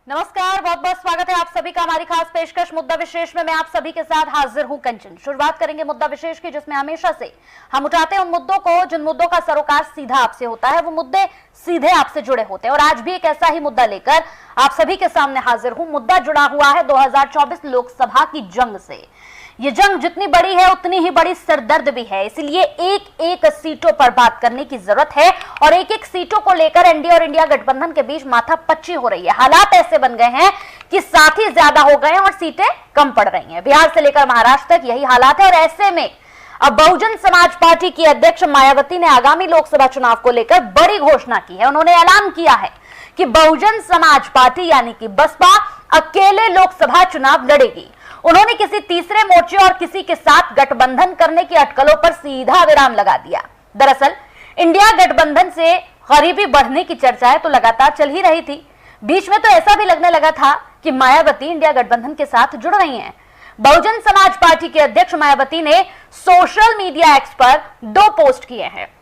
नमस्कार, बहुत बहुत स्वागत है आप सभी का हमारी खास पेशकश मुद्दा विशेष में। मैं आप सभी के साथ हाजिर हूं कंचन। शुरुआत करेंगे मुद्दा विशेष की, जिसमें हमेशा से हम उठाते हैं उन मुद्दों को जिन मुद्दों का सरोकार सीधा आपसे होता है। वो मुद्दे सीधे आपसे जुड़े होते हैं और आज भी एक ऐसा ही मुद्दा लेकर आप सभी के सामने हाजिर हूं। मुद्दा जुड़ा हुआ है 2024 लोकसभा की जंग से। ये जंग जितनी बड़ी है उतनी ही बड़ी सिरदर्द भी है, इसलिए एक एक सीटों पर बात करने की जरूरत है और एक एक सीटों को लेकर एनडीए और इंडिया गठबंधन के बीच माथापच्ची हो रही है। हालात ऐसे बन गए हैं कि साथी ज्यादा हो गए हैं और सीटें कम पड़ रही हैं। बिहार से लेकर महाराष्ट्र तक यही हालात है और ऐसे में अब बहुजन समाज पार्टी की अध्यक्ष मायावती ने आगामी लोकसभा चुनाव को लेकर बड़ी घोषणा की है। उन्होंने ऐलान किया है कि बहुजन समाज पार्टी यानी कि बसपा अकेले लोकसभा चुनाव लड़ेगी। उन्होंने किसी तीसरे मोर्चे और किसी के साथ गठबंधन करने की अटकलों पर सीधा विराम लगा दिया। दरअसल इंडिया गठबंधन से गरीबी बढ़ने की चर्चाएं तो लगातार चल ही रही थी। बीच में तो ऐसा भी लगने लगा था कि मायावती इंडिया गठबंधन के साथ जुड़ रही हैं। बहुजन समाज पार्टी के अध्यक्ष मायावती ने सोशल मीडिया एक्स पर 2 पोस्ट किए हैं।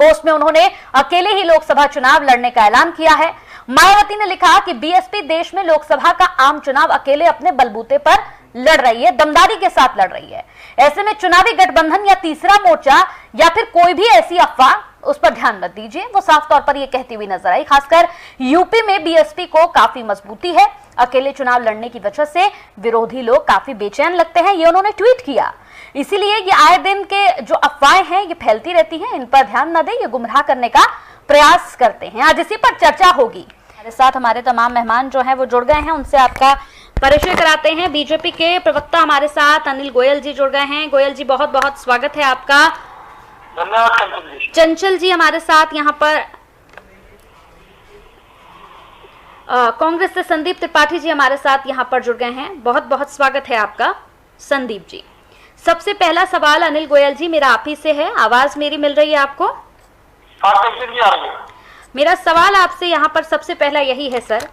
पोस्ट में उन्होंने अकेले ही लोकसभा चुनाव लड़ने का ऐलान किया है। मायावती ने लिखा कि बीएसपी देश में लोकसभा का आम चुनाव अकेले अपने बलबूते पर लड़ रही है, दमदारी के साथ लड़ रही है। ऐसे में चुनावी गठबंधन या तीसरा मोर्चा या फिर कोई भी ऐसी अफवाह, उस पर ध्यान मत दीजिए। वो साफ तौर पर ये कहती हुई नजर आई। खासकर यूपी में बीएसपी को काफी मजबूती है। अकेले चुनाव लड़ने की वजह से विरोधी लोग काफी बेचैन लगते हैं, ये उन्होंने ट्वीट किया। इसीलिए ये आए दिन के जो अफवाहें हैं ये फैलती रहती हैं, इन पर ध्यान न दें, ये गुमराह करने का प्रयास करते हैं। आज इसी पर चर्चा होगी। हमारे साथ हमारे तमाम मेहमान जो हैं वो जुड़ गए हैं, उनसे आपका परिचय कराते हैं। बीजेपी के प्रवक्ता हमारे साथ अनिल गोयल जी जुड़ गए हैं। गोयल जी, बहुत बहुत स्वागत है आपका। धन्यवाद। चंचल जी हमारे साथ यहाँ पर। कांग्रेस से संदीप त्रिपाठी जी हमारे साथ यहाँ पर जुड़ गए हैं। बहुत बहुत स्वागत है आपका संदीप जी। सबसे पहला सवाल अनिल गोयल जी मेरा आप ही से है। आवाज मेरी मिल रही है आपको? मेरा सवाल आपसे यहाँ पर सबसे पहला यही है सर,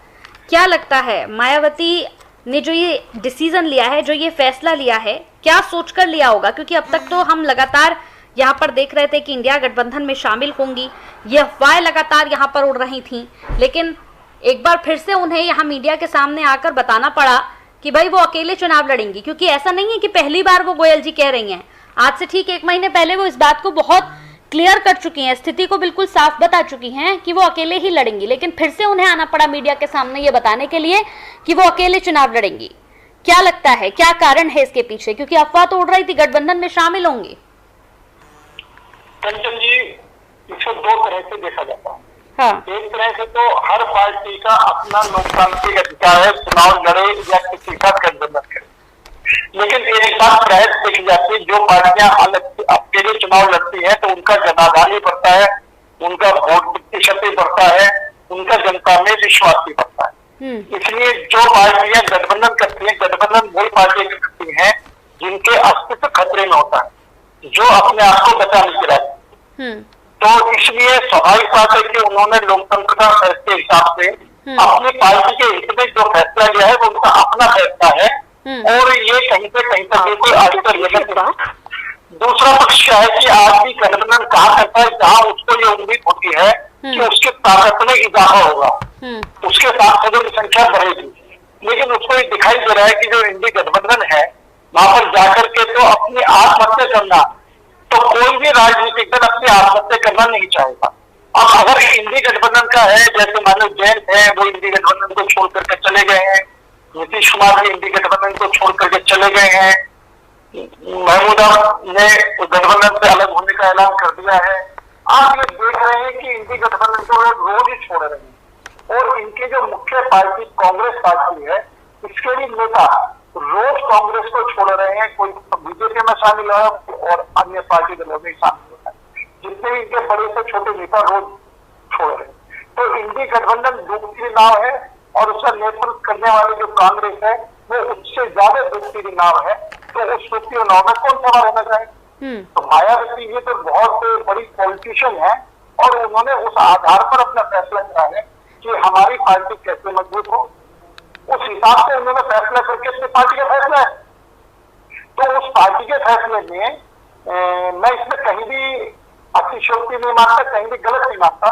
क्या लगता है मायावती ने जो ये डिसीजन लिया है, जो ये फैसला लिया है, क्या सोचकर लिया होगा? क्योंकि अब तक तो हम लगातार यहाँ पर देख रहे थे कि इंडिया गठबंधन में शामिल होंगी, ये अफवाहें लगातार यहाँ पर उड़ रही थी, लेकिन एक बार फिर से उन्हें यहाँ मीडिया के सामने आकर बताना पड़ा कि भाई वो अकेले चुनाव लड़ेंगी। क्योंकि ऐसा नहीं है कि पहली बार वो गोयल जी कह रही हैं, आज से ठीक 1 महीने पहले वो इस बात को बहुत क्लियर कर चुकी हैं, स्थिति को बिल्कुल साफ बता चुकी हैं कि वो अकेले ही लड़ेंगी, लेकिन फिर से उन्हें आना पड़ा मीडिया के सामने ये बताने के लिए कि वो अकेले चुनाव लड़ेंगी। क्या लगता है, क्या कारण है इसके पीछे? क्योंकि अफवाह तो उड़ रही थी गठबंधन में शामिल होंगी। कंचन जी, इसे 2 तरह से देखा जाता है। हाँ। एक तरह से तो हर पार्टी का अपना लोकतांत्रिक अधिकार है, चुनाव लड़े या किसी का गठबंधन करे। लेकिन एक बात प्राय देखी जाती है, जो पार्टियां अलग अकेले चुनाव लड़ती हैं तो उनका जनाधार भी बढ़ता है, उनका वोट प्रतिशत भी बढ़ता है, उनका जनता में विश्वास भी बढ़ता है। इसलिए जो पार्टियां गठबंधन करती हैं, गठबंधन वही पार्टियां करती हैं जिनके अस्तित्व खतरे में होता है, जो अपने आप को बचाने की रहती है। तो इसलिए स्वाभाविक बात है कि उन्होंने लोकतंत्र का फैसले के हिसाब से अपनी पार्टी के हित में जो फैसला लिया है वो उनका अपना फैसला है और ये कहीं तक बिल्कुल आगे तक लेकर। दूसरा पक्ष क्या है कि आज भी गठबंधन कहा करता है जहां उसको ये उम्मीद होती है कि उसकी ताकत में इजाफा होगा, उसके सांसदों की संख्या बढ़ेगी, लेकिन उसको ये दिखाई दे रहा है कि जो इंडी गठबंधन है वहां पर जाकर के तो अपनी आत्महत्या करना, तो कोई भी राजनीतिक दल अपनी आत्महत्या करना नहीं चाहेगा। अब अगर इंडी गठबंधन का है, जैसे मानव जैन है वो इंडी गठबंधन को छोड़ करके चले गए हैं, नीतीश कुमार भी इंडी गठबंधन को छोड़ करके चले गए हैं, महमूदा ने गठबंधन से अलग होने का ऐलान कर दिया है। आप ये देख रहे हैं कि इंडी गठबंधन को रोज ही छोड़ रहे हैं और इनकी जो मुख्य पार्टी कांग्रेस पार्टी है, इसके भी नेता रोज कांग्रेस को छोड़ रहे हैं, कोई बीजेपी में शामिल है और अन्य पार्टी दलों में शामिल होता है। जितने भी इनके बड़े से छोटे नेता रोज छोड़ रहे हैं। तो इंडी गठबंधन डूबती नाव है और उसका नेतृत्व करने वाली जो कांग्रेस है वो उससे ज्यादा डूबती नाव है। तो उस डूबती नाव में कौन सवार रहना चाहे? तो मायावती ये तो बहुत बड़ी पॉलिटिशियन है और उन्होंने उस आधार पर अपना फैसला किया है कि हमारी पार्टी कैसे मजबूत हो, उस हिसाब से उन्होंने फैसला करके अपनी पार्टी का फैसला है। तो उस पार्टी के फैसले में मैं इसमें कहीं भी अतिशयोक्ति नहीं मानता, कहीं भी गलत नहीं मानता।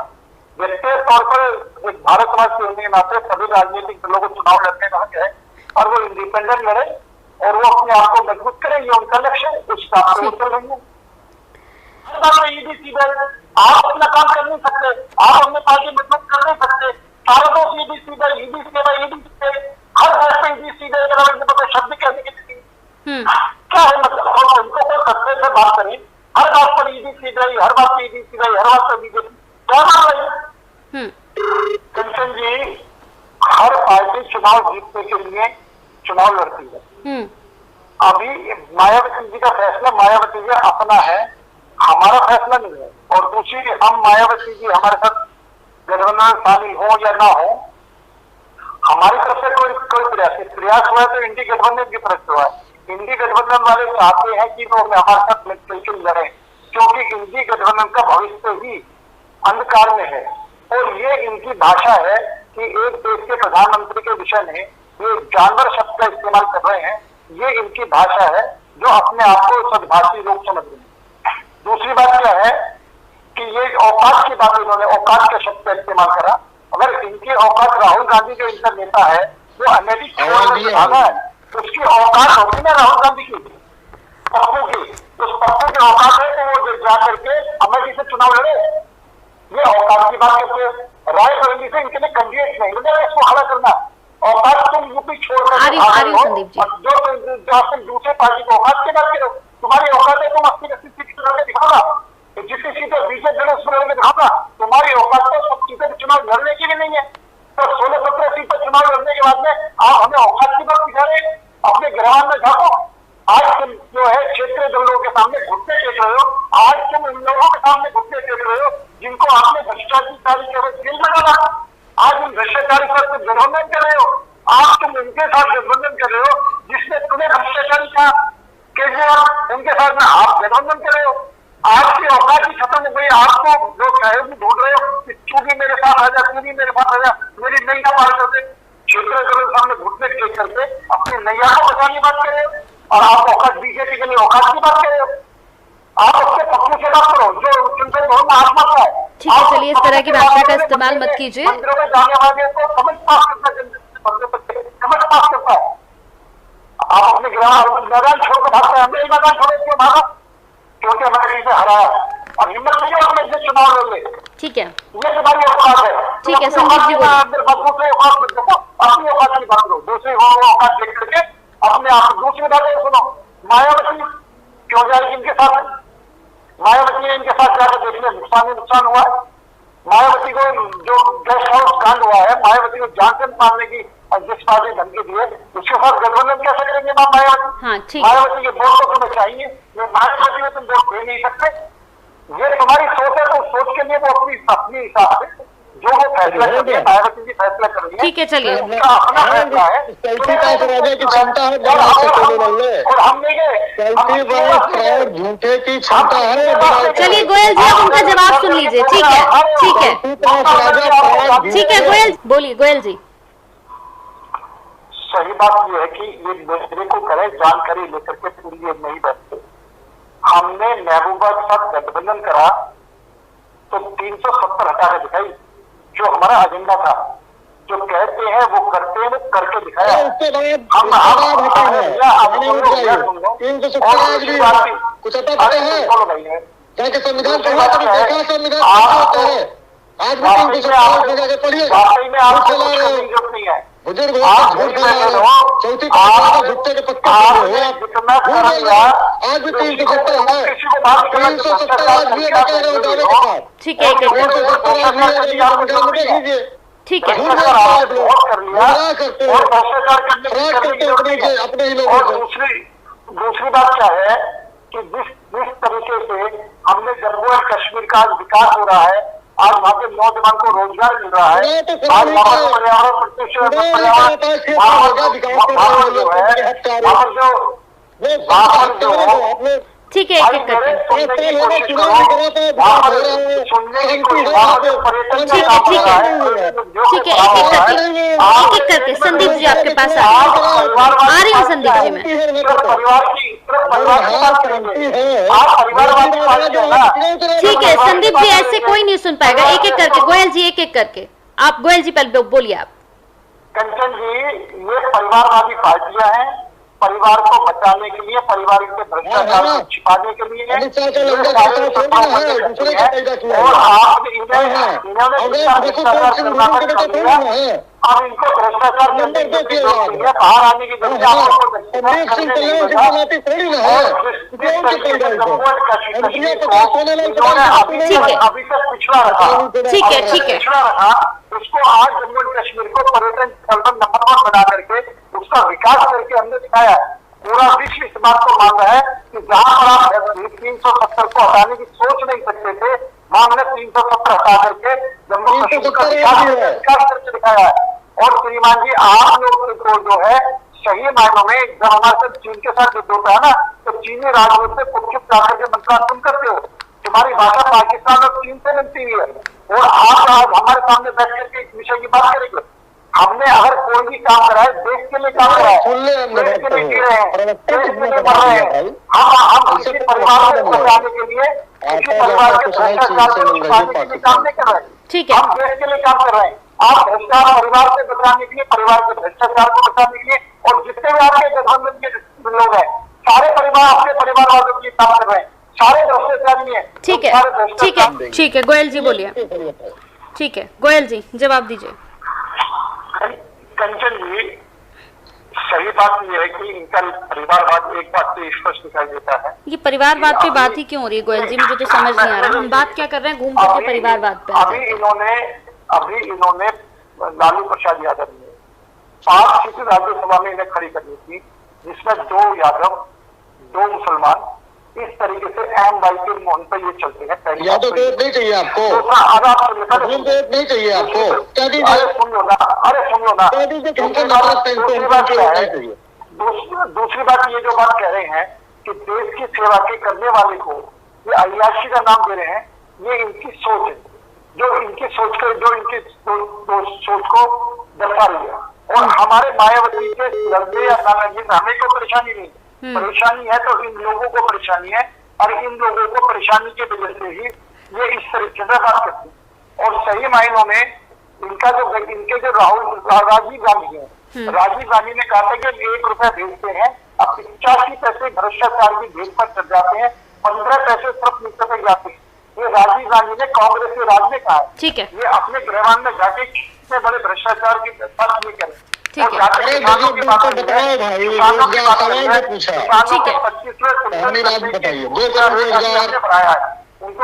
व्यक्तिगत तौर पर एक भारतवासी होने के नाते सभी राजनीतिक दलों को चुनाव लड़ने का हक है और वो इंडिपेंडेंट लड़े और वो अपने आप को मजबूत करें, ये उनका लक्ष्य है, उस हिसाब से वो चल रही है। आप अपना काम कर नहीं सकते, आप अपने पार्टी मजबूत कर नहीं सकते, सारे दोस्त ईडी सीधा ईडी से हर बात पे ईडी सीधे मतलब शब्द कहने के लिए क्या है मतलब उनको कोई सत्य से बात करें, हर बात पर ईडी सीधा हर बात पर ईडी सीधा हर बात पर बीजेपी क्या मान रही है? कंचन जी, हर पार्टी चुनाव जीतने के लिए चुनाव लड़ती है। अभी मायावती जी का फैसला मायावती जी अपना है, हमारा फैसला नहीं है। और दूसरी, हम मायावती जी हमारे साथ गठबंधन में शामिल हो या ना हो, हमारी तरफ से कोई प्रयास हुआ है तो इंडी गठबंधन की तरफ से हुआ है। इंडी गठबंधन वाले चाहते हैं कि वो हमारे साथ मिलकर लड़े, क्योंकि इंडी गठबंधन का भविष्य ही अंधकार में है। और ये इनकी भाषा है कि एक देश के प्रधानमंत्री के विषय में ये जानवर शब्द का इस्तेमाल कर रहे हैं, ये इनकी भाषा है जो अपने आप को सद्भाषी लोग समझ रहे हैं। दूसरी बात क्या है कि ये औकात की बात, इन्होंने औकात के शब्द का इस्तेमाल करा। अगर इनकी औकात राहुल गांधी जो इनका नेता है वो अमेरिकी भागा है, तो उसकी औकात होती ना राहुल गांधी की, पप्पू की, उस पप्पू की औकात है तो वो जा करके अमेरिकी से चुनाव लड़े। ये औकात की बात करते हैं, रायबरेली से इनके लिए कैंडिडेट नहीं मिले, इसको खड़ा करना औकात तुम यूपी छोड़कर जो तुम दूसरे पार्टी को औकात की बात करो, तुम्हारी औकात है तुम 80-80 सीट लड़के दिखाओगा, जितनी सीटें बीजेपी लड़े उसमें लड़के दिखाओगा, तुम्हारी औकात तो सब सीटें चुनाव लड़ने की भी नहीं है। तो 16-17 सीट पर चुनाव लड़ने के बाद में आप हमें औकात की बात दिखा रहे हैं, अपने ग्राम में झाँको। आज तुम जो है क्षेत्रीय दलों के सामने घुटने टेक रहे हो, आज तुम उन लोगों के सामने घुटने टेक रहे हो जिनको आपने भ्रष्टाचारी केवल जेल में डाला, आज उन भ्रष्टाचारी पर तुम गठबंधन कर रहे हो, आज तुम उनके साथ गठबंधन कर रहे हो जिसने तुम्हें भ्रष्टाचारी कहा, केजरीवाल उनके साथ में आप गठबंधन कर रहे हो। आपकी औकात ही खत्म हो गई, आपको लोग सहयोगी ढूंढ रहे हो, तू भी मेरे साथ आ जा, तू भी मेरे साथ आ जा, मेरी नैया पार कर दे। क्षेत्रीय दलों के सामने घुटने टेक करके अपनी नैया को बचाने की बात कर रहे हो और आप औकात बीजेपी के लिए औकात की बात कर रहे हो। आप उसके पक्के से बात करो जो जिनसे बहुत आत्मा है। ठीक है, चलिए इस तरह की भाषा का इस्तेमाल मत कीजिए। मंदिरों में जाने वाले को समझ पास करता है, समझ पास करता है। आप अपने मैदान छोड़कर भागते हैं, हमने मैदान छोड़े क्यों भागा? क्योंकि हमारे कहीं से हराया और हिम्मत नहीं है अपने से चुनाव लड़ ले। ठीक है, ये तुम्हारी औकात है। ठीक है संदीप जी, दूसरे औकात मत देखो, अपनी औकात की बात करो, दूसरी औकात देख करके अपने आप। दूसरी बात सुनो, मायावती क्यों जाएगी इनके साथ? मायावती इनके साथ जाकर देखने नुकसान हुआ है। मायावती को जो गेस्ट हाउस कांड हुआ है, मायावती को जान से मारने की जिस पार्टी धमकी दी है उसके साथ गठबंधन कैसे करेंगे मायावती? हाँ, ठीक। मायावती के वोट तो तुम्हें चाहिए, मायावती में तुम वोट दे नहीं सकते। ये तुम्हारी सोच है, तो सोच के लिए वो अपनी हिसाब से जो वो फैसला करती है, मायावती जी फैसला कर रही है। ठीक है, चलिए अपना फैसला है, और हम नहीं गए, झूठे की क्षमता है। चलिए गोयल जी, आप उनका जवाब सुन लीजिए। ठीक है, ठीक है, ठीक है गोयल, बोलिए गोयल जी। सही बात यह है कि ये मेरे को करे जानकारी लेकर के पूरी ये नहीं बैठते। हमने महबूबा के साथ गठबंधन करा तो 370 हटा के दिखाई, जो हमारा एजेंडा था, जो कहते हैं वो करते हैं, वो करके दिखाया। बुजुर्ग आज भी ठीक है, ठीक है, दूसरी बात क्या है कि जिस तरीके से हमने जम्मू एंड कश्मीर का विकास हो रहा है, आज वहाँ के नौजवान को रोजगार मिल रहा है, आज वहाँ पर पर्यावरण ठीक है, एक करके एक एक करके संदीप जी आपके पास आ रही हूँ। संदीप जी मैं परिवार की सिर्फ परिवार की बात करेंगे। आप परिवारवादी पार्टी है ना। ठीक है संदीप जी, ऐसे कोई नहीं सुन पाएगा, एक एक करके गोयल जी, एक एक करके आप। गोयल जी पहले बोलिए आप। कंचन जी, ये परिवारवादी पार्टियां हैं, परिवार को बचाने के लिए, परिवार के भ्रष्टाचार को छिपाने के लिए, और आप अब इनको भ्रष्टाचार करने की बाहर आने की अभी तक पिछड़ा रखा। ठीक है पिछड़ा रखा, उसको आज जम्मू एंड कश्मीर को पर्यटन स्थल पर नंबर 1 बना करके उसका विकास करके हमने दिखाया। पूरा विश्व इस बात को मान रहा है कि जहां पर आप 370 को हटाने की सोच नहीं सकते थे, वहां हमने 370 हटा करके जम्मू कश्मीर का विकास करके दिखाया है। और श्रीमान जी, आप लोग को जो है सही मायनों में जब हमारे साथ चीन के साथ युद्ध होता है ना, तो चीनी राजदूत से चुप जाकर के मंत्रालय तुम करते हो। तुम्हारी भाषा पाकिस्तान और चीन से मिलती है, और आप आज हमारे सामने बैठ करके इस विषय की बात करेंगे। हमने अगर कोई भी काम करा है, देश के लिए काम करा है, देश के लिए जी रहे हैं, देश के लिए बढ़ रहे हैं। हम किसी परिवार को बचाने के लिए, किसी परिवार के भ्रष्टाचार को छुपाने के लिए काम नहीं कर रहे हैं। ठीक है, हम देश के लिए काम कर रहे हैं। आप भ्रष्टाचार परिवार से बचाने के लिए, परिवार के भ्रष्टाचार को बचाने के लिए, और जितने भी आपके गठबंधन के लोग हैं, सारे परिवार अपने परिवार वालों के लिए काम कर रहे हैं, सारे भ्रष्टाचारी हैं। ठीक है, ठीक है गोयल जी बोलिए। ठीक है गोयल जी, जवाब दीजिए। कंचन जी, सही बात यह है कि इनका परिवारवाद एक बात तो स्पष्ट दिखाई देता है। ये परिवारवाद पे बात ही क्यों हो रही है गोयल जी, मुझे तो समझ नहीं आ रहा। हम बात क्या कर रहे हैं, घूम करके परिवारवाद पे। अभी इन्होंने लालू प्रसाद यादव ने 5 सीटें राज्यसभा में इन्हें खड़ी करनी थी, जिसमें 2 यादव 2 मुसलमान, इस तरीके से अहम भाई के मोहन पर ये चलते हैं। यादव तो नहीं चाहिए आपको, नहीं चाहिए आपको। अरे सुन लो ना, दूसरी बात ये जो बात कह रहे हैं कि देश की सेवा के करने वाले को ये अय्याशी का नाम दे रहे हैं, ये इनकी सोच है, जो इनकी सोच को दर्शा रही है। और हमारे मायावती के लड़ने या ना लड़ने से हमें कोई परेशानी नहीं, परेशानी है तो इन लोगों को परेशानी है, और इन लोगों को परेशानी की वजह से ही ये इस तरीके से बात करते हैं। और सही मायनों में इनके जो राजीव गांधी है, राजीव गांधी ने कहा था कि 1 रुपया भेजते हैं, अब 85 पैसे भ्रष्टाचार की भेज पर चढ़ जाते हैं, 15 पैसे सिर्फ नीचे तक जाते हैं। ये राजीव गांधी ने कांग्रेस के राज में कहा है। ठीक है, ये अपने गृहवान में जाके कितने बड़े भ्रष्टाचार की बात नहीं करें। ठीक है, किसानों की बात बढ़ाया है, उनको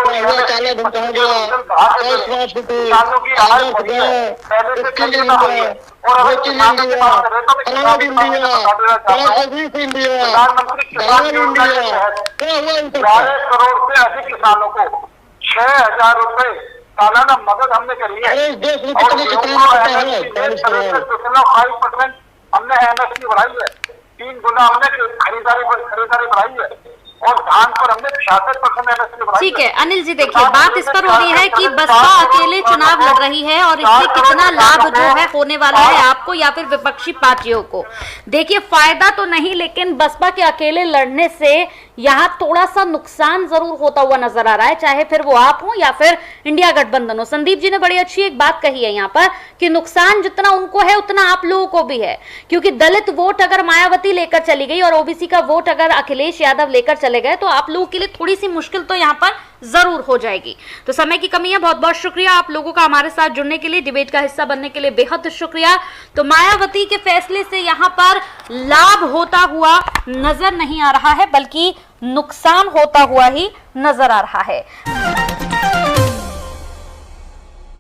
किसानों की हालत बढ़ी है, पहले से कहीं ना हुई है। और अगर किसानों की बात करें तो प्रधानमंत्री किसान योजना के तहत 11 करोड़ से अधिक किसानों को 6,000 रुपए सालाना मदद हमने करी है। और 5% हमने MSP बढ़ाई है, 3 गुना हमने खरीदारी बढ़ाई है, और धान पर हमने 66% MSP बढ़ाई है। ठीक है अनिल जी, देखिए बात इस पर हो रही है कि बसपा अकेले चुनाव लड़ रही है और इससे कितना लाभ जो है होने वाला है आपको या फिर विपक्षी पार्टियों को। देखिए फायदा तो नहीं, लेकिन बसपा के अकेले लड़ने से यहाँ थोड़ा सा नुकसान जरूर होता हुआ नजर आ रहा है, चाहे फिर वो आप हो या फिर इंडिया गठबंधन हो। संदीप जी ने बड़ी अच्छी एक बात कही है यहाँ पर कि नुकसान जितना उनको है उतना आप लोगों को भी है, क्योंकि दलित वोट अगर मायावती लेकर चली गई और ओबीसी का वोट अगर अखिलेश यादव लेकर चले गए तो आप लोगों के लिए थोड़ी सी मुश्किल तो यहाँ पर जरूर हो जाएगी। तो समय की कमी है, बहुत बहुत शुक्रिया आप लोगों का हमारे साथ जुड़ने के लिए, डिबेट का हिस्सा बनने के लिए बेहद शुक्रिया। तो मायावती के फैसले से यहाँ पर लाभ होता हुआ नजर नहीं आ रहा है, बल्कि नुकसान होता हुआ ही नजर आ रहा है।